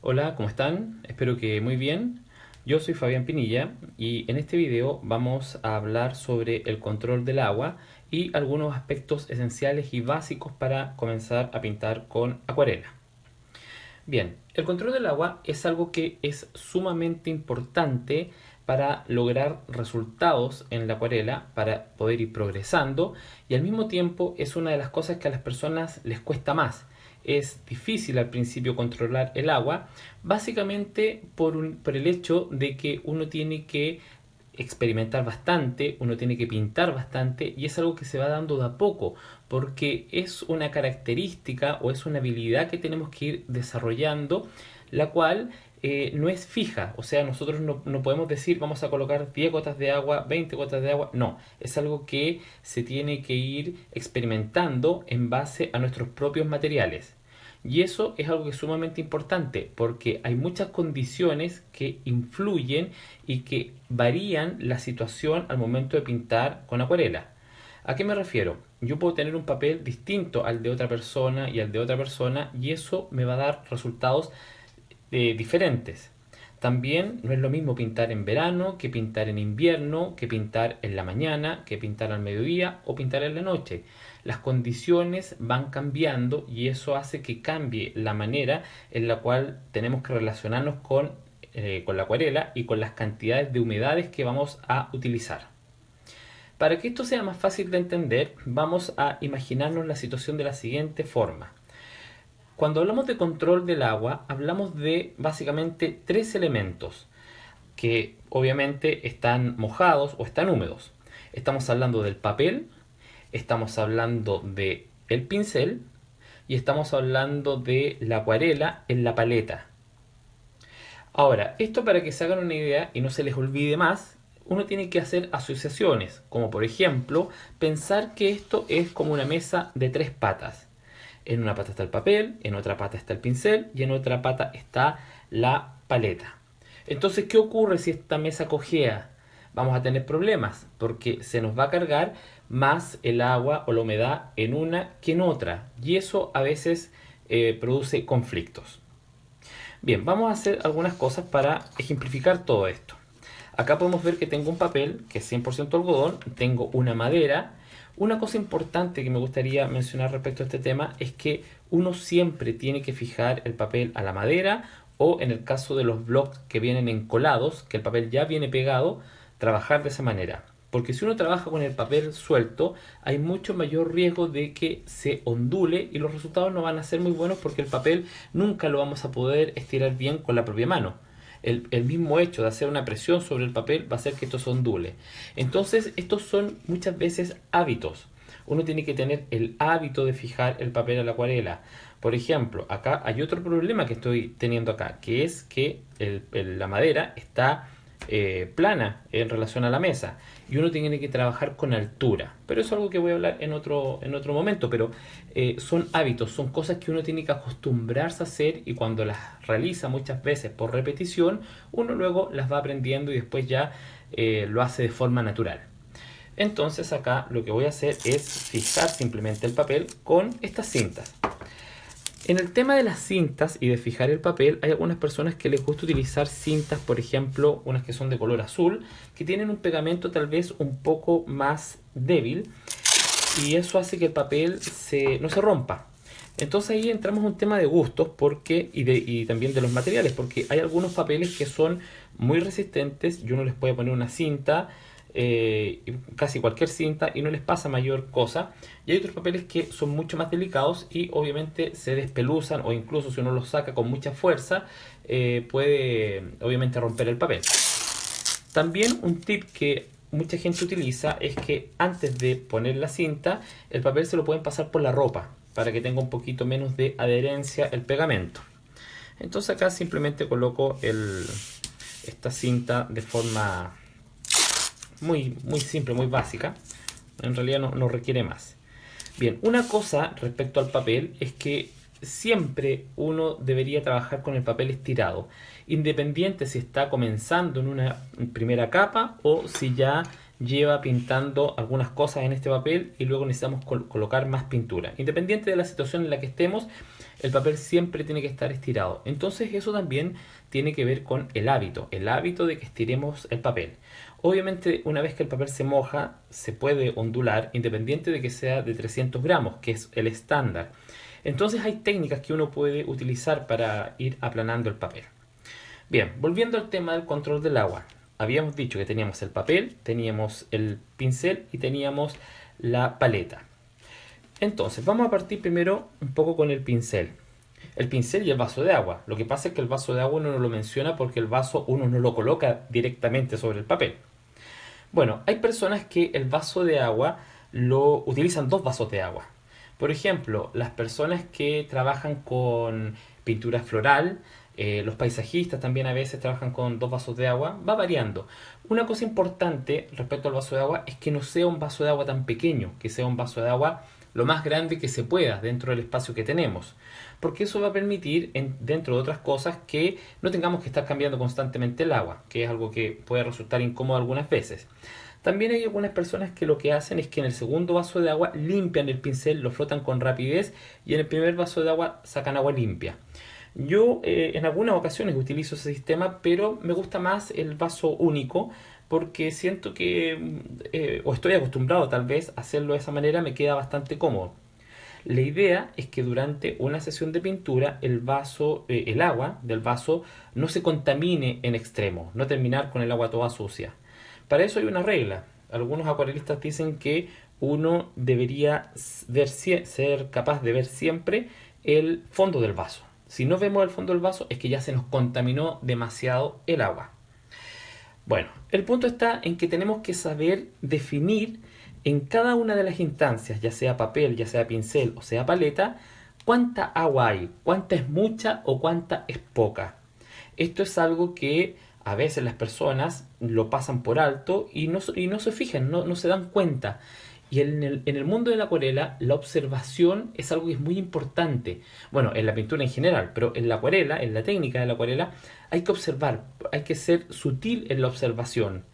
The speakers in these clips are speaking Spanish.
Hola, ¿cómo están? Espero que muy bien. Yo soy Fabián Pinilla y en este video vamos a hablar sobre el control del agua y algunos aspectos esenciales y básicos para comenzar a pintar con acuarela. Bien, el control del agua es algo que es sumamente importante para lograr resultados en la acuarela, para poder ir progresando y al mismo tiempo es una de las cosas que a las personas les cuesta más. Es difícil al principio controlar el agua, básicamente por el hecho de que uno tiene que experimentar bastante, uno tiene que pintar bastante y es algo que se va dando de a poco, porque es una característica o es una habilidad que tenemos que ir desarrollando, la cual no es fija, o sea, nosotros no podemos decir vamos a colocar 10 gotas de agua, 20 gotas de agua, no, es algo que se tiene que ir experimentando en base a nuestros propios materiales. Y eso es algo que es sumamente importante porque hay muchas condiciones que influyen y que varían la situación al momento de pintar con acuarela. ¿A qué me refiero? Yo puedo tener un papel distinto al de otra persona y al de otra persona y eso me va a dar resultados diferentes. También no es lo mismo pintar en verano que pintar en invierno, que pintar en la mañana, que pintar al mediodía o pintar en la noche. Las condiciones van cambiando y eso hace que cambie la manera en la cual tenemos que relacionarnos con la acuarela y con las cantidades de humedades que vamos a utilizar. Para que esto sea más fácil de entender, vamos a imaginarnos la situación de la siguiente forma. Cuando hablamos de control del agua, hablamos de básicamente tres elementos que obviamente están mojados o están húmedos. Estamos hablando del papel, estamos hablando de el pincel y estamos hablando de la acuarela en la paleta. Ahora, esto para que se hagan una idea y no se les olvide más, uno tiene que hacer asociaciones, como por ejemplo pensar que esto es como una mesa de tres patas. En una pata está el papel, en otra pata está el pincel y en otra pata está la paleta. Entonces, ¿qué ocurre si esta mesa cojea? Vamos a tener problemas porque se nos va a cargar más el agua o la humedad en una que en otra y eso a veces produce conflictos. Bien, vamos a hacer algunas cosas para ejemplificar todo esto. Acá podemos ver que tengo un papel que es 100% algodón, tengo una madera. Una cosa importante que me gustaría mencionar respecto a este tema es que uno siempre tiene que fijar el papel a la madera o en el caso de los blocks que vienen encolados, que el papel ya viene pegado, trabajar de esa manera. Porque si uno trabaja con el papel suelto, hay mucho mayor riesgo de que se ondule y los resultados no van a ser muy buenos porque el papel nunca lo vamos a poder estirar bien con la propia mano. El mismo hecho de hacer una presión sobre el papel va a hacer que esto se ondule. Entonces, estos son muchas veces hábitos. Uno tiene que tener el hábito de fijar el papel a la acuarela. Por ejemplo, acá hay otro problema que estoy teniendo acá, que es que la madera está plana en relación a la mesa y uno tiene que trabajar con altura. Pero eso es algo que voy a hablar en otro momento, pero son hábitos, son cosas que uno tiene que acostumbrarse a hacer y cuando las realiza muchas veces por repetición, uno luego las va aprendiendo y después ya lo hace de forma natural. Entonces acá lo que voy a hacer es fijar simplemente el papel con estas cintas. En el tema de las cintas y de fijar el papel, hay algunas personas que les gusta utilizar cintas, por ejemplo, unas que son de color azul, que tienen un pegamento tal vez un poco más débil y eso hace que el papel no se rompa. Entonces ahí entramos a un tema de gustos y también de los materiales, porque hay algunos papeles que son muy resistentes y uno les puede poner una cinta, casi cualquier cinta, y no les pasa mayor cosa. Y hay otros papeles que son mucho más delicados y obviamente se despeluzan o incluso si uno los saca con mucha fuerza, puede obviamente romper el papel. También un tip que mucha gente utiliza es que antes de poner la cinta, el papel se lo pueden pasar por la ropa para que tenga un poquito menos de adherencia el pegamento. Entonces acá simplemente coloco esta cinta de forma muy simple, muy básica. En realidad no requiere más. Bien, una cosa respecto al papel es que siempre uno debería trabajar con el papel estirado, independiente si está comenzando en una primera capa o si ya lleva pintando algunas cosas en este papel y luego necesitamos colocar más pintura. Independiente de la situación en la que estemos, el papel siempre tiene que estar estirado. Entonces eso también tiene que ver con el hábito de que estiremos el papel. Obviamente una vez que el papel se moja, se puede ondular independiente de que sea de 300 gramos, que es el estándar. Entonces hay técnicas que uno puede utilizar para ir aplanando el papel. Bien, volviendo al tema del control del agua. Habíamos dicho que teníamos el papel, teníamos el pincel y teníamos la paleta. Entonces, vamos a partir primero un poco con el pincel. El pincel y el vaso de agua. Lo que pasa es que el vaso de agua uno no lo menciona porque el vaso uno no lo coloca directamente sobre el papel. Bueno, hay personas que el vaso de agua lo utilizan dos vasos de agua. Por ejemplo, las personas que trabajan con pintura floral, los paisajistas también a veces trabajan con dos vasos de agua, va variando. Una cosa importante respecto al vaso de agua es que no sea un vaso de agua tan pequeño, que sea un vaso de agua lo más grande que se pueda dentro del espacio que tenemos, porque eso va a permitir, dentro de otras cosas, que no tengamos que estar cambiando constantemente el agua, que es algo que puede resultar incómodo algunas veces. También hay algunas personas que lo que hacen es que en el segundo vaso de agua limpian el pincel, lo frotan con rapidez y en el primer vaso de agua sacan agua limpia. Yo en algunas ocasiones utilizo ese sistema, pero me gusta más el vaso único porque siento que, o estoy acostumbrado tal vez a hacerlo de esa manera, me queda bastante cómodo. La idea es que durante una sesión de pintura el vaso, el agua del vaso no se contamine en extremo, no terminar con el agua toda sucia. Para eso hay una regla. Algunos acuarelistas dicen que uno debería ser capaz de ver siempre el fondo del vaso. Si no vemos el fondo del vaso es que ya se nos contaminó demasiado el agua. Bueno, el punto está en que tenemos que saber definir en cada una de las instancias, ya sea papel, ya sea pincel o sea paleta, cuánta agua hay, cuánta es mucha o cuánta es poca. Esto es algo que a veces las personas lo pasan por alto y no se fijan, no se dan cuenta. Y en el mundo de la acuarela, la observación es algo que es muy importante. Bueno, en la pintura en general, pero en la acuarela, en la técnica de la acuarela, hay que observar, hay que ser sutil en la observación.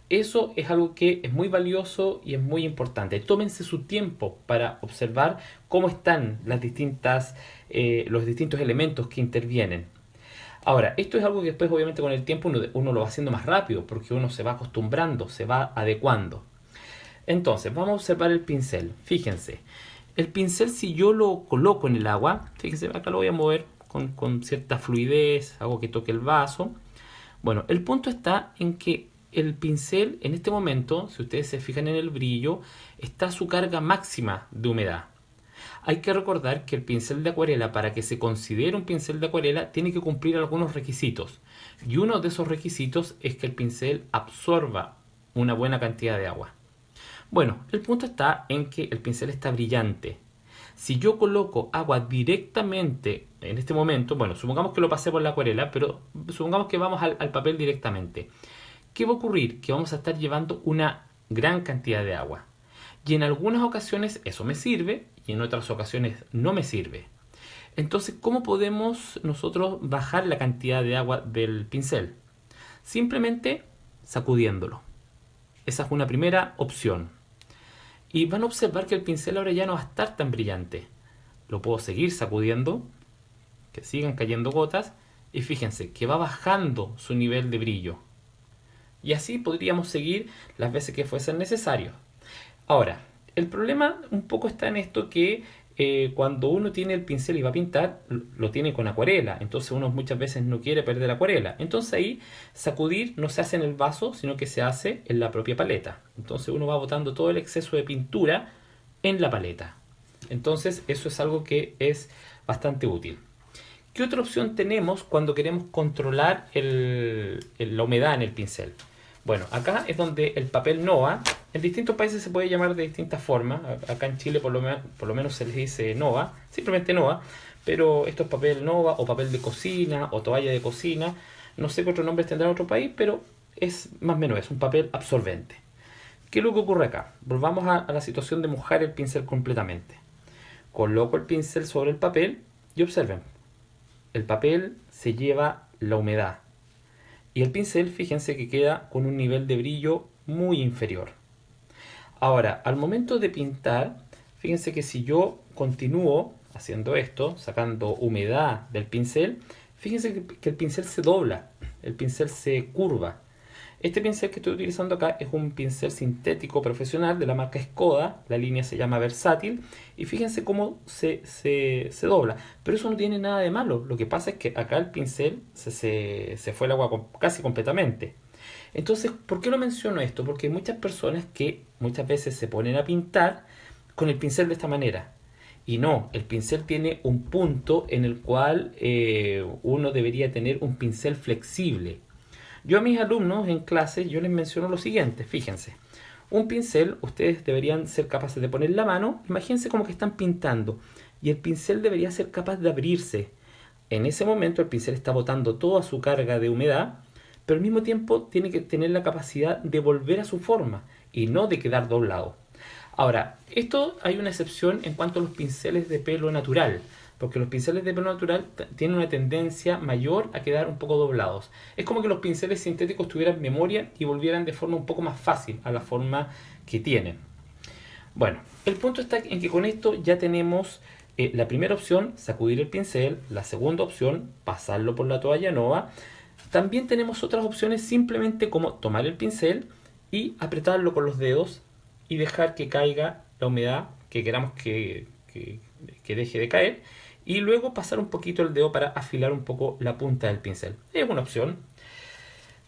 Eso es algo que es muy valioso y es muy importante. Tómense su tiempo para observar cómo están los distintos elementos que intervienen. Ahora, esto es algo que después obviamente con el tiempo uno lo va haciendo más rápido porque uno se va acostumbrando, se va adecuando. Entonces, vamos a observar el pincel. Fíjense, el pincel si yo lo coloco en el agua, fíjense, acá lo voy a mover con cierta fluidez, hago que toque el vaso. Bueno, el punto está en que el pincel en este momento, si ustedes se fijan en el brillo, está a su carga máxima de humedad. Hay que recordar que el pincel de acuarela, para que se considere un pincel de acuarela, tiene que cumplir algunos requisitos. Y uno de esos requisitos es que el pincel absorba una buena cantidad de agua. Bueno, el punto está en que el pincel está brillante. Si yo coloco agua directamente en este momento, bueno, supongamos que lo pasé por la acuarela, pero supongamos que vamos al papel directamente. ¿Qué va a ocurrir? Que vamos a estar llevando una gran cantidad de agua. Y en algunas ocasiones eso me sirve y en otras ocasiones no me sirve. Entonces, ¿cómo podemos nosotros bajar la cantidad de agua del pincel? Simplemente sacudiéndolo. Esa es una primera opción. Y van a observar que el pincel ahora ya no va a estar tan brillante. Lo puedo seguir sacudiendo, que sigan cayendo gotas, y fíjense que va bajando su nivel de brillo. Y así podríamos seguir las veces que fuesen necesarios. Ahora, el problema un poco está en esto que cuando uno tiene el pincel y va a pintar, lo tiene con acuarela. Entonces uno muchas veces no quiere perder la acuarela. Entonces ahí sacudir no se hace en el vaso, sino que se hace en la propia paleta. Entonces uno va botando todo el exceso de pintura en la paleta. Entonces eso es algo que es bastante útil. ¿Qué otra opción tenemos cuando queremos controlar la humedad en el pincel? Bueno, acá es donde el papel Nova, en distintos países se puede llamar de distintas formas. Acá en Chile por lo menos se les dice Nova, simplemente Nova, pero esto es papel Nova o papel de cocina o toalla de cocina. No sé qué otros nombres tendrá en otro país, pero es más o menos es un papel absorbente. ¿Qué es lo que ocurre acá? Volvamos a la situación de mojar el pincel completamente. Coloco el pincel sobre el papel y observen, el papel se lleva la humedad. Y el pincel, fíjense que queda con un nivel de brillo muy inferior. Ahora, al momento de pintar, fíjense que si yo continúo haciendo esto, sacando humedad del pincel, fíjense que el pincel se dobla, el pincel se curva. Este pincel que estoy utilizando acá es un pincel sintético profesional de la marca Skoda, la línea se llama Versátil, y fíjense cómo se dobla. Pero eso no tiene nada de malo, lo que pasa es que acá el pincel se fue el agua casi completamente. Entonces, ¿por qué lo menciono esto? Porque hay muchas personas que muchas veces se ponen a pintar con el pincel de esta manera. Y no, el pincel tiene un punto en el cual uno debería tener un pincel flexible. Yo a mis alumnos en clase, yo les menciono lo siguiente, fíjense. Un pincel, ustedes deberían ser capaces de poner la mano, imagínense como que están pintando, y el pincel debería ser capaz de abrirse. En ese momento el pincel está botando toda su carga de humedad, pero al mismo tiempo tiene que tener la capacidad de volver a su forma y no de quedar doblado. Ahora, esto hay una excepción en cuanto a los pinceles de pelo natural, porque los pinceles de pelo natural tienen una tendencia mayor a quedar un poco doblados. Es como que los pinceles sintéticos tuvieran memoria y volvieran de forma un poco más fácil a la forma que tienen. Bueno, el punto está en que con esto ya tenemos la primera opción, sacudir el pincel, la segunda opción, pasarlo por la toalla nova. También tenemos otras opciones simplemente como tomar el pincel y apretarlo con los dedos y dejar que caiga la humedad que queramos que deje de caer y luego pasar un poquito el dedo para afilar un poco la punta del pincel. Es una opción.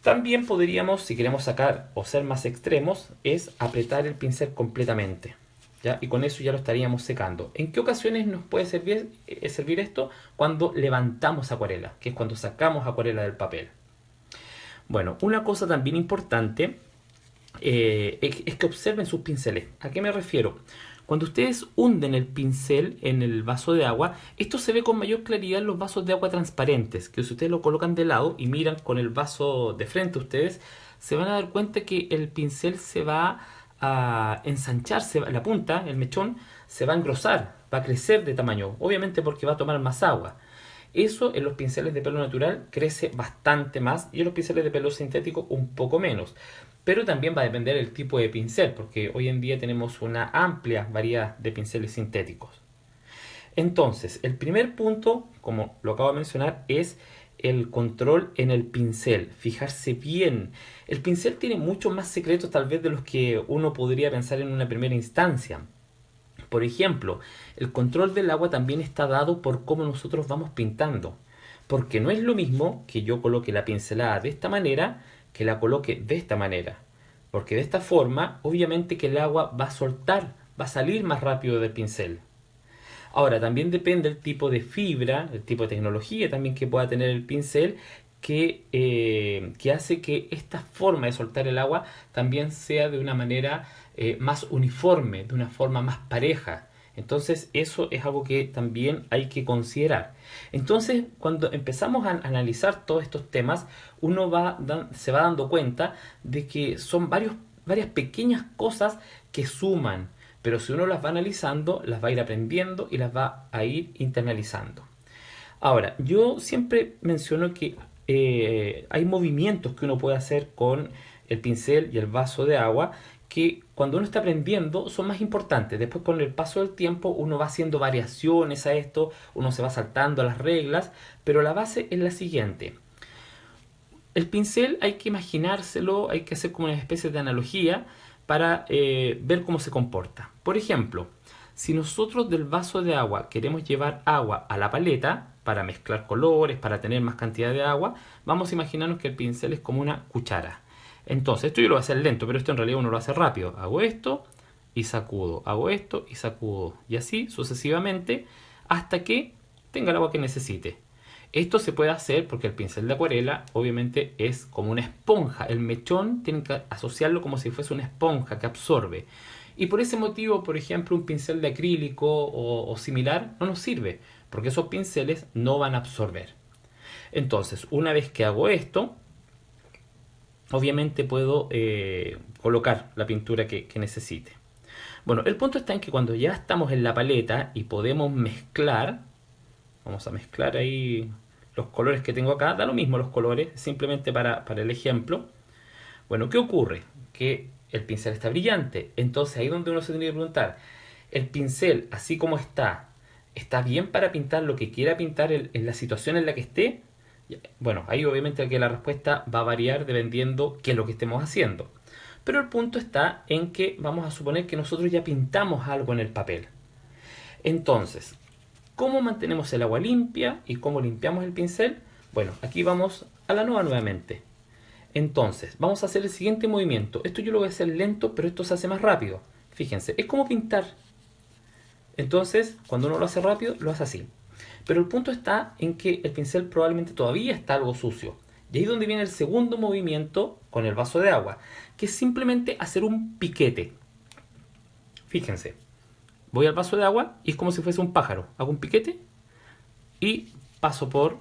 También podríamos, si queremos sacar o ser más extremos, es apretar el pincel completamente. ¿Ya? Y con eso ya lo estaríamos secando. ¿En qué ocasiones nos puede servir esto? Cuando levantamos acuarela, que es cuando sacamos acuarela del papel. Bueno, una cosa también importante es que observen sus pinceles. ¿A qué me refiero? Cuando ustedes hunden el pincel en el vaso de agua, esto se ve con mayor claridad en los vasos de agua transparentes, que si ustedes lo colocan de lado y miran con el vaso de frente ustedes, se van a dar cuenta que el pincel se va a ensanchar, la punta, el mechón, se va a engrosar, va a crecer de tamaño, obviamente porque va a tomar más agua. Eso en los pinceles de pelo natural crece bastante más y en los pinceles de pelo sintético un poco menos. Pero también va a depender del tipo de pincel, porque hoy en día tenemos una amplia variedad de pinceles sintéticos. Entonces, el primer punto, como lo acabo de mencionar, es el control en el pincel, fijarse bien. El pincel tiene muchos más secretos tal vez de los que uno podría pensar en una primera instancia. Por ejemplo, el control del agua también está dado por cómo nosotros vamos pintando. Porque no es lo mismo que yo coloque la pincelada de esta manera que la coloque de esta manera. Porque de esta forma, obviamente que el agua va a soltar, va a salir más rápido del pincel. Ahora, también depende el tipo de fibra, el tipo de tecnología también que pueda tener el pincel, que hace que esta forma de soltar el agua también sea de una manera más uniforme, de una forma más pareja. Entonces eso es algo que también hay que considerar. Entonces cuando empezamos a analizar todos estos temas, se va dando cuenta de que son varias pequeñas cosas que suman, pero si uno las va analizando, las va a ir aprendiendo y las va a ir internalizando. Ahora, yo siempre menciono que hay movimientos que uno puede hacer con el pincel y el vaso de agua que cuando uno está aprendiendo son más importantes. Después con el paso del tiempo uno va haciendo variaciones a esto, uno se va saltando a las reglas, pero la base es la siguiente. El pincel hay que imaginárselo, hay que hacer como una especie de analogía para ver cómo se comporta. Por ejemplo, si nosotros del vaso de agua queremos llevar agua a la paleta para mezclar colores, para tener más cantidad de agua, vamos a imaginarnos que el pincel es como una cuchara. Entonces, esto yo lo voy a hacer lento, pero esto en realidad uno lo hace rápido. Hago esto y sacudo, hago esto y sacudo, y así sucesivamente hasta que tenga el agua que necesite. Esto se puede hacer porque el pincel de acuarela obviamente es como una esponja. El mechón tienen que asociarlo como si fuese una esponja que absorbe. Y por ese motivo, por ejemplo, un pincel de acrílico o similar no nos sirve, porque esos pinceles no van a absorber. Entonces, una vez que hago esto, obviamente puedo colocar la pintura que necesite. Bueno, el punto está en que cuando ya estamos en la paleta y podemos mezclar, vamos a mezclar ahí los colores que tengo acá, da lo mismo los colores, simplemente para el ejemplo. Bueno, ¿qué ocurre? Que el pincel está brillante, entonces ahí es donde uno se tiene que preguntar, el pincel así como está, ¿Está bien para pintar lo que quiera pintar en la situación en la que esté? Bueno, ahí obviamente que la respuesta va a variar dependiendo qué es lo que estemos haciendo. Pero el punto está en que vamos a suponer que nosotros ya pintamos algo en el papel. Entonces, ¿cómo mantenemos el agua limpia y cómo limpiamos el pincel? Bueno, aquí vamos a la nova nuevamente. Entonces, vamos a hacer el siguiente movimiento. Esto yo lo voy a hacer lento, pero esto se hace más rápido. Fíjense, es como pintar. Entonces, cuando uno lo hace rápido, lo hace así. Pero el punto está en que el pincel probablemente todavía está algo sucio. Y ahí es donde viene el segundo movimiento con el vaso de agua, que es simplemente hacer un piquete. Fíjense, voy al vaso de agua y es como si fuese un pájaro. Hago un piquete y paso por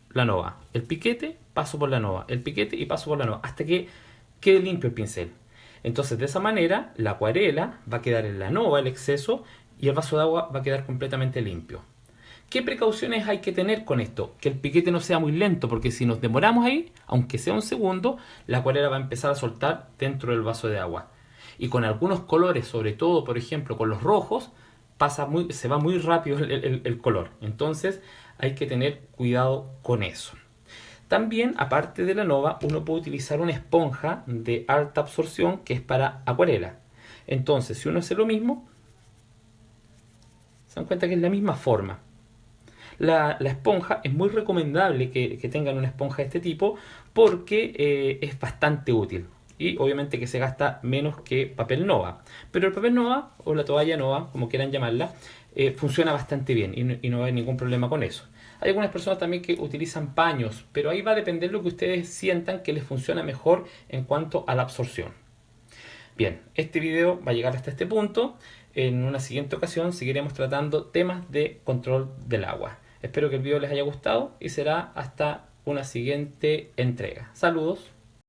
la nova. El piquete, paso por la nova. El piquete y paso por la nova. Hasta que quede limpio el pincel. Entonces, de esa manera, la acuarela va a quedar en la nova, el exceso, y el vaso de agua va a quedar completamente limpio. ¿Qué precauciones hay que tener con esto? Que el piquete no sea muy lento, porque si nos demoramos ahí, aunque sea un segundo, la acuarela va a empezar a soltar dentro del vaso de agua. Y con algunos colores, sobre todo, por ejemplo, con los rojos, se va muy rápido el color. Entonces hay que tener cuidado con eso. También, aparte de la nova, uno puede utilizar una esponja de alta absorción que es para acuarela. Entonces, si uno hace lo mismo, se dan cuenta que es la misma forma. La esponja es muy recomendable que tengan una esponja de este tipo porque es bastante útil. Y obviamente que se gasta menos que papel nova. Pero el papel nova o la toalla nova, como quieran llamarla, funciona bastante bien y no hay ningún problema con eso. Hay algunas personas también que utilizan paños, pero ahí va a depender lo que ustedes sientan que les funciona mejor en cuanto a la absorción. Bien, este video va a llegar hasta este punto. En una siguiente ocasión seguiremos tratando temas de control del agua. Espero que el video les haya gustado y será hasta una siguiente entrega. Saludos.